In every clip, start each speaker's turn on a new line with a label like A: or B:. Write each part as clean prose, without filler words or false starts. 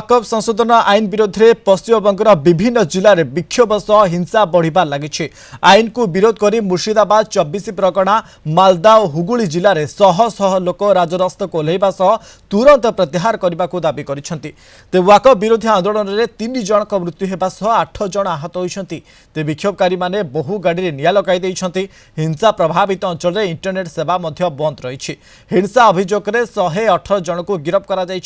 A: वाकफ संशोधन आईन विरोध में पश्चिमबंगर विभिन्न जिले में विक्षोभ सह हिंसा बढ़िबार लगी। आईन को विरोध कर मुर्शिदाबाद 24 परगना मालदा और हुगुली जिले में शह शह लोक राजरास्ता को ओह्लैवा सह तुरंत प्रत्याहार करने को दाबी कर वाकफ विरोधी आंदोलन में 3 जनक मृत्यु होगा सह 8 जन आहत होती। विक्षोभकारी मैंने बहु गाड़ी निआं लगाई हिंसा प्रभावित अंचल इंटरनेट सेवा बंद रही। हिंसा अभियोग में 118 जन को गिरफ्त कर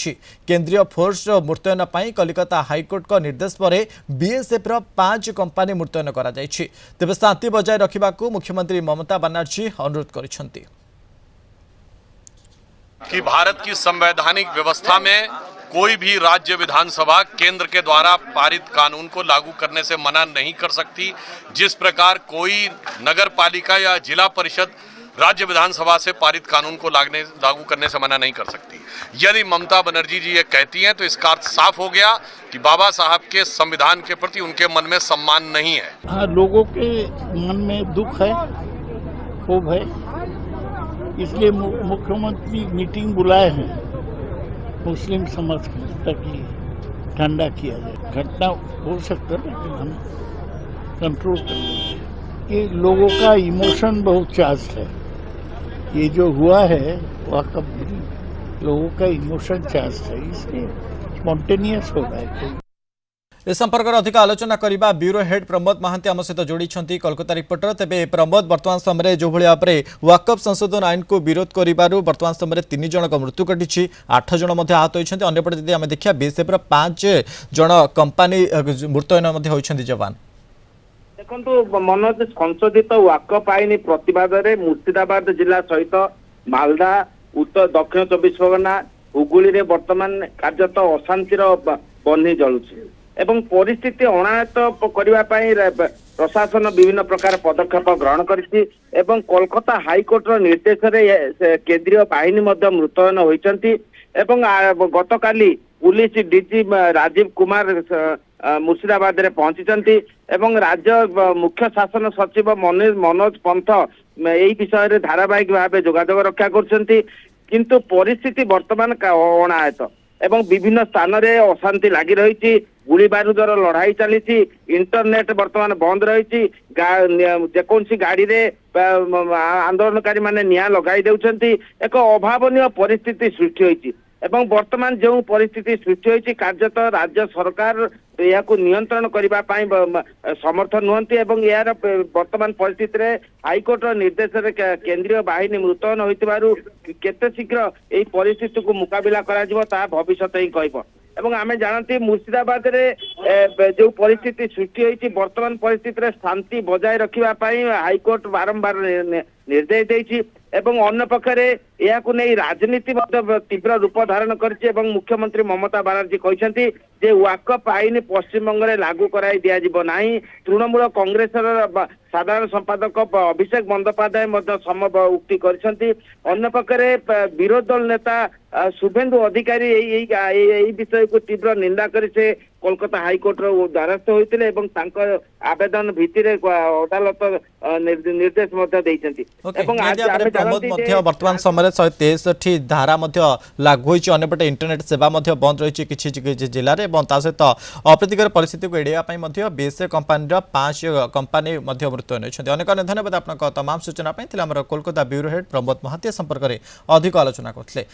A: केंद्रीय फोर्स मुतयन पर कलिकता हाइकोर्ट का निर्देश पर बीएसएफ 5 कंपानी मुतयन कर तेज शांति बजाय रखा मुख्यमंत्री ममता बनर्जी अनुरोध कर
B: कि भारत की संवैधानिक व्यवस्था में कोई भी राज्य विधानसभा केंद्र के द्वारा पारित कानून को लागू करने से मना नहीं कर सकती। जिस प्रकार कोई नगर पालिका या जिला परिषद राज्य विधानसभा से पारित कानून को लागू करने से मना नहीं कर सकती। यदि ममता बनर्जी जी ये कहती हैं तो इसका अर्थ साफ हो गया कि बाबा साहब के संविधान के प्रति उनके मन में सम्मान नहीं है।
C: हाँ, लोगों के मन में दुख है, क्षोभ है, इसलिए मुख्यमंत्री मीटिंग बुलाए हैं मुस्लिम समाज को ताकि ठंडा किया जाए। घटना हो सकता है लेकिन हम कंट्रोल कर लेंगे। ये लोगों का इमोशन बहुत चार्ज है। ये जो हुआ है वाकफ लोगों का इमोशन चार्ज है, इसलिए स्पॉन्टेनियस हो रहा है।
A: इस संपर्क में अधिक आलोचना करने ब्यूरो हेड प्रमोद महांती आम सहित जोड़ी कोलकाता रिपोर्टर। तेज प्रमोद, बर्तमान समय जो भाव में वाकफ संशोधन आईन को विरोध कर बर्तमान समय 3 जन मृत्यु घटी, 8 जन आहत होती। अंपटे जब आम देखा बीएसएफ 5 जन कंपानी मुतयन होती जवान।
D: देखो मनोज, संशोधित वाकफ आईन प्रतिवाद में मुर्शिदाबाद जिला सहित मालदा, उत्तर दक्षिण 24 परगना, हुगुली रे वर्तमान कार्यत अशांतिर बन्ही जलुଛି एवं परिस्थिति अणायत करने प्रशासन विभिन्न प्रकार पदक्षेप ग्रहण करिछि एवं कोलकाता हाईकोर्ट निर्देश केंद्रीय बाहिनी मुतयन होइछन्ति एवं गतकाली पुलिस डीजी राजीव कुमार मुर्शिदाबाद रे पहुंची एवं राज्य मुख्य शासन सचिव मनोज पंथ यही विषय रे धारावाहिक भाव जोगाजोग रक्षा करछन्ति। किंतु परिस्थिति वर्तमान अणायत एवं विभिन्न स्थान रे अशांति लगी रही, गुली बारूदर लड़ाई चली, इंटरनेट वर्तमान बंद रही, जेकोसी गाड़ी रे आंदोलनकारी माने निआं लगाई देउछन्ति। एक अभावनीय परिस्थिति सृष्टि होइछि एवं वर्तमान जो परिस्थिति सृष्टि होइछि कार्यत राज्य सरकार यह नियंत्रण करने समर्थ नुहंती एवं यार वर्तमान परिस्थिति रे हाईकोर्ट निर्देश केंद्रीय बाहिनी मुतयन होइतिबारु केते शीघ्र एई परिस्थिति को मुकाबिला करा जिवो ता भविष्यत ही कहब। एवं आमे जानती मुर्शिदाबाद रे जो परिस्थिति सृष्टि होइछि वर्तमान परिस्थिति रे शांति बजाय रखिबा पई हाईकोर्ट बारंबार निर्देश देइछि एवं अन्य पक्षरे यहाकु नै राजनीति तीव्र रूप धारण करछि एवं मुख्यमंत्री ममता बनर्जी कहछन्ति जे वाकफ आईन पश्चिम बंग में लागू कराई दिया जिवो नाही। तृणमूल कांग्रेस साधारण संपादक अभिषेक बंदोपाध्याय उक्ति करछन्ति। अन्य पक्षरे विरोधी दल नेता शुभेन्दु अधिकारी यही विषय को तीव्र निंदा कर कोलकाता हाईकोर्ट द्वारस्थ होते एवं आवेदन भित्ति अदालत निर्देश
A: वर्तमान समय 163 धारा लागू होपटे इंटरनेट सेवा बंद रही किसी जिले में सहित अप्रीतिकर परिस्थिति को एड़ाई बीएसएफ कंपानी 5 कंपानी मुतयन होती। अनेक अनेक धन्यवाद आपको तमाम सूचना कोलकाता ब्यूरो हेड प्रमोद महांती संपर्क में अधिक आलोचना करते।